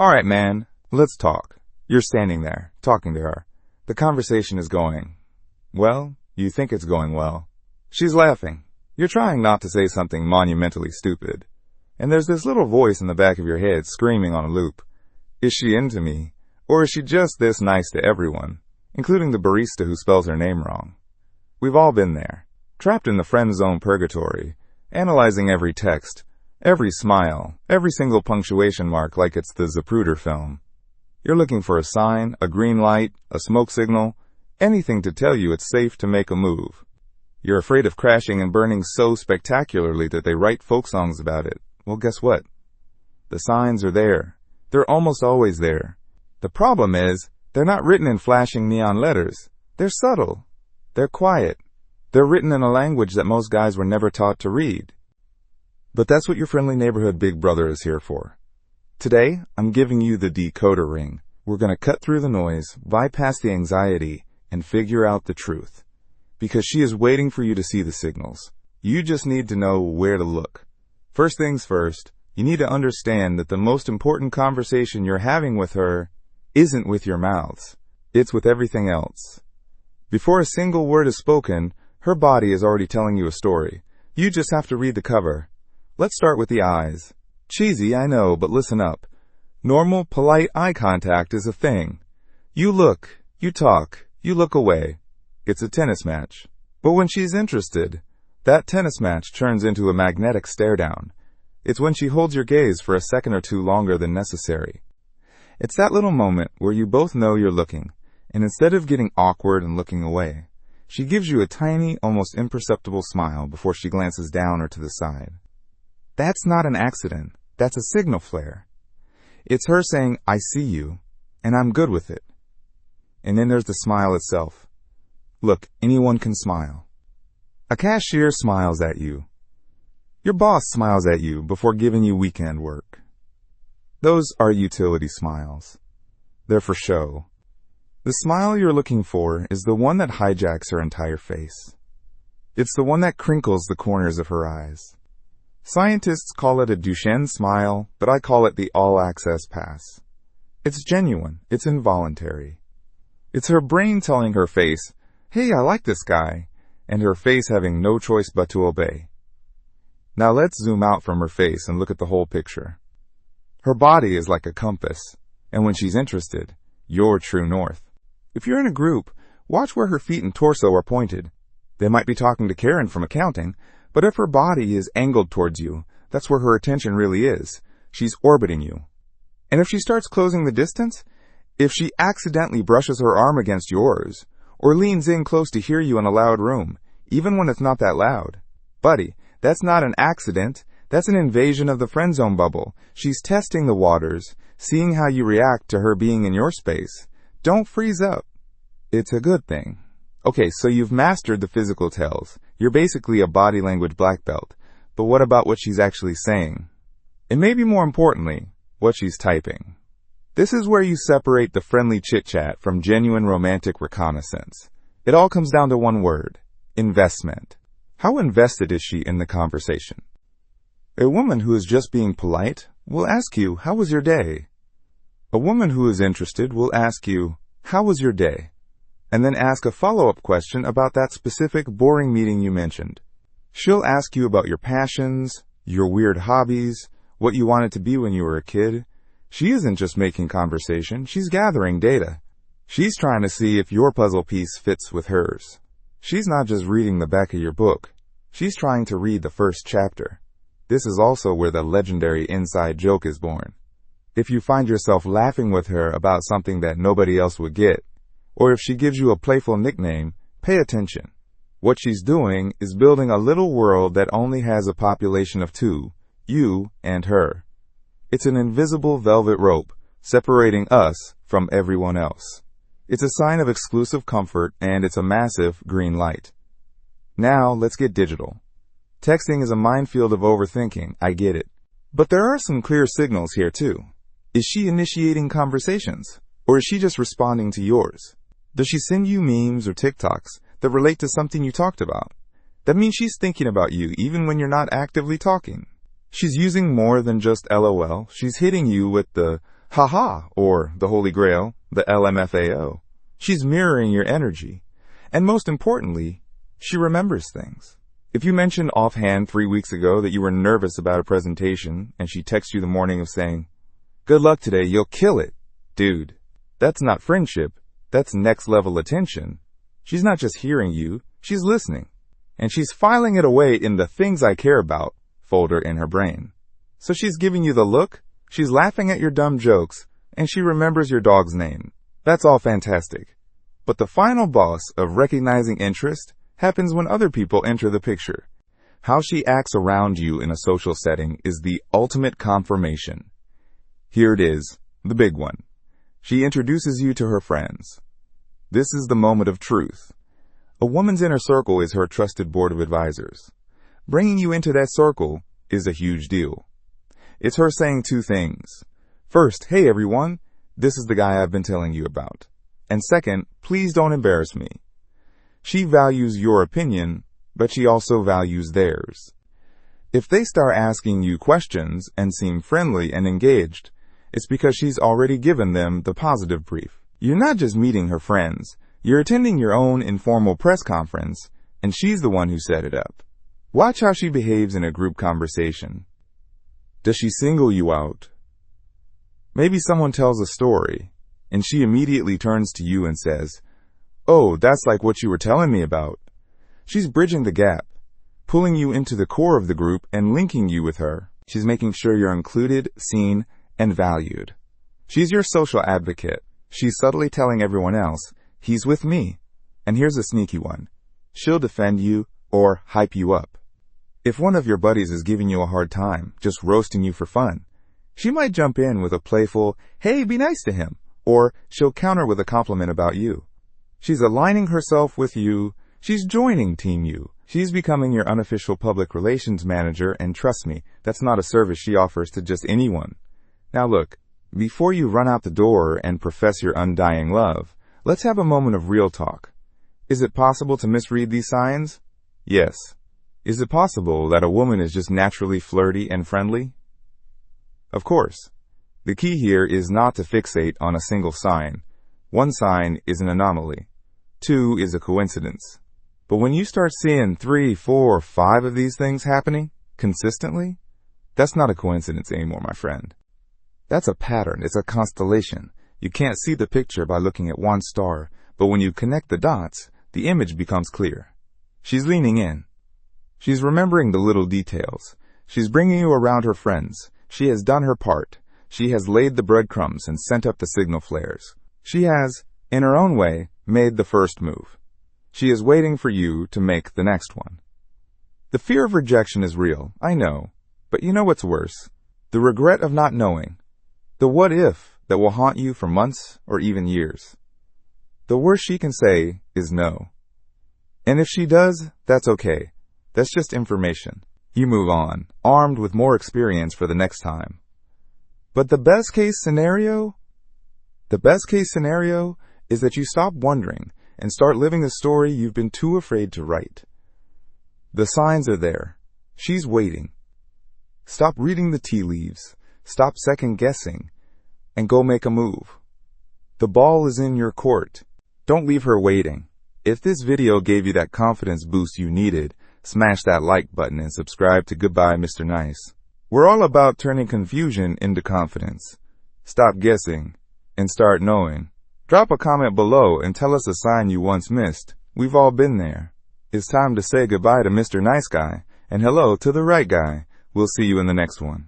Alright, man, let's talk. You're standing there, talking to her. The conversation is going. Well, you think it's going well. She's laughing. You're trying not to say something monumentally stupid. And there's this little voice in the back of your head screaming on a loop. Is she into me? Or is she just this nice to everyone, including the barista who spells her name wrong? We've all been there, trapped in the friend zone purgatory, analyzing every text, every smile, every single punctuation mark like it's the Zapruder film. You're looking for a sign, a green light, a smoke signal, anything to tell you it's safe to make a move. You're afraid of crashing and burning so spectacularly that they write folk songs about it. Well, guess what? The signs are there. They're almost always there. The problem is, they're not written in flashing neon letters. They're subtle. They're quiet. They're written in a language that most guys were never taught to read. But that's what your friendly neighborhood big brother is here for. Today, I'm giving you the decoder ring. We're going to cut through the noise, bypass the anxiety, and figure out the truth. Because she is waiting for you to see the signals. You just need to know where to look. First things first, you need to understand that the most important conversation you're having with her isn't with your mouths. It's with everything else. Before a single word is spoken, her body is already telling you a story. You just have to read the cover. Let's start with the eyes. Cheesy, I know, but listen up. Normal, polite eye contact is a thing. You look, you talk, you look away. It's a tennis match. But when she's interested, that tennis match turns into a magnetic stare-down. It's when she holds your gaze for a second or two longer than necessary. It's that little moment where you both know you're looking, and instead of getting awkward and looking away, she gives you a tiny, almost imperceptible smile before she glances down or to the side. That's not an accident. That's a signal flare. It's her saying, I see you, and I'm good with it. And then there's the smile itself. Look, anyone can smile. A cashier smiles at you. Your boss smiles at you before giving you weekend work. Those are utility smiles. They're for show. The smile you're looking for is the one that hijacks her entire face. It's the one that crinkles the corners of her eyes. Scientists call it a Duchenne smile, but I call it the all-access pass. It's genuine. It's involuntary. It's her brain telling her face, hey, I like this guy, and her face having no choice but to obey. Now let's zoom out from her face and look at the whole picture. Her body is like a compass, and when she's interested, you're true north. If you're in a group, watch where her feet and torso are pointed. They might be talking to Karen from accounting, but if her body is angled towards you, that's where her attention really is. She's orbiting you. And if she starts closing the distance, if she accidentally brushes her arm against yours, or leans in close to hear you in a loud room, even when it's not that loud, buddy, that's not an accident. That's an invasion of the friend zone bubble. She's testing the waters, seeing how you react to her being in your space. Don't freeze up. It's a good thing. Okay, so you've mastered the physical tells. You're basically a body language black belt. But what about what she's actually saying? And maybe more importantly, what she's typing. This is where you separate the friendly chit-chat from genuine romantic reconnaissance. It all comes down to one word: investment. How invested is she in the conversation? A woman who is just being polite will ask you, how was your day? A woman who is interested will ask you, how was your day? And then ask a follow-up question about that specific boring meeting you mentioned. She'll ask you about your passions, your weird hobbies, what you wanted to be when you were a kid. She isn't just making conversation, she's gathering data. She's trying to see if your puzzle piece fits with hers. She's not just reading the back of your book. She's trying to read the first chapter. This is also where the legendary inside joke is born. If you find yourself laughing with her about something that nobody else would get, or if she gives you a playful nickname, pay attention. What she's doing is building a little world that only has a population of two, you and her. It's an invisible velvet rope separating us from everyone else. It's a sign of exclusive comfort, and it's a massive green light. Now, let's get digital. Texting is a minefield of overthinking, I get it. But there are some clear signals here too. Is she initiating conversations? Or is she just responding to yours? Does she send you memes or TikToks that relate to something you talked about? That means she's thinking about you even when you're not actively talking. She's using more than just LOL. She's hitting you with the, Haha, or the Holy Grail, the LMFAO. She's mirroring your energy. And most importantly, she remembers things. If you mentioned offhand 3 weeks ago that you were nervous about a presentation and she texts you the morning of saying, "Good luck today, you'll kill it." Dude, that's not friendship, that's next level attention. She's not just hearing you, she's listening. And she's filing it away in the things I care about folder in her brain. So she's giving you the look, she's laughing at your dumb jokes, and she remembers your dog's name. That's all fantastic. But the final boss of recognizing interest happens when other people enter the picture. How she acts around you in a social setting is the ultimate confirmation. Here it is, the big one. She introduces you to her friends. This is the moment of truth. A woman's inner circle is her trusted board of advisors. Bringing you into that circle is a huge deal. It's her saying two things. First, "Hey everyone, this is the guy I've been telling you about." And second, "Please don't embarrass me." She values your opinion, but she also values theirs. If they start asking you questions and seem friendly and engaged, it's because she's already given them the positive brief. You're not just meeting her friends, you're attending your own informal press conference, and she's the one who set it up. Watch how she behaves in a group conversation. Does she single you out? Maybe someone tells a story, and she immediately turns to you and says, "Oh, that's like what you were telling me about." She's bridging the gap, pulling you into the core of the group and linking you with her. She's making sure you're included, seen, and valued. She's your social advocate. She's subtly telling everyone else, "He's with me." And here's a sneaky one. She'll defend you or hype you up. If one of your buddies is giving you a hard time, just roasting you for fun, she might jump in with a playful, "Hey, be nice to him," or she'll counter with a compliment about you. She's aligning herself with you. She's joining Team You. She's becoming your unofficial public relations manager, and trust me, that's not a service she offers to just anyone. Now look, before you run out the door and profess your undying love, let's have a moment of real talk. Is it possible to misread these signs? Yes. Is it possible that a woman is just naturally flirty and friendly? Of course. The key here is not to fixate on a single sign. One sign is an anomaly. Two is a coincidence. But when you start seeing 3, 4, 5 of these things happening consistently, that's not a coincidence anymore, my friend. That's a pattern. It's a constellation. You can't see the picture by looking at one star, but when you connect the dots, the image becomes clear. She's leaning in. She's remembering the little details. She's bringing you around her friends. She has done her part. She has laid the breadcrumbs and sent up the signal flares. She has, in her own way, made the first move. She is waiting for you to make the next one. The fear of rejection is real, I know. But you know what's worse? The regret of not knowing. The what if that will haunt you for months or even years. The worst she can say is no. And if she does, that's okay. That's just information. You move on, armed with more experience for the next time. But the best case scenario is that you stop wondering and start living the story you've been too afraid to write. The signs are there. She's waiting. Stop reading the tea leaves. Stop second guessing and go make a move. The ball is in your court. Don't leave her waiting. If this video gave you that confidence boost you needed, smash that like button and subscribe to Goodbye Mr. Nice. We're all about turning confusion into confidence. Stop guessing and start knowing. Drop a comment below and tell us a sign you once missed. We've all been there. It's time to say goodbye to Mr. Nice Guy and hello to the right guy. We'll see you in the next one.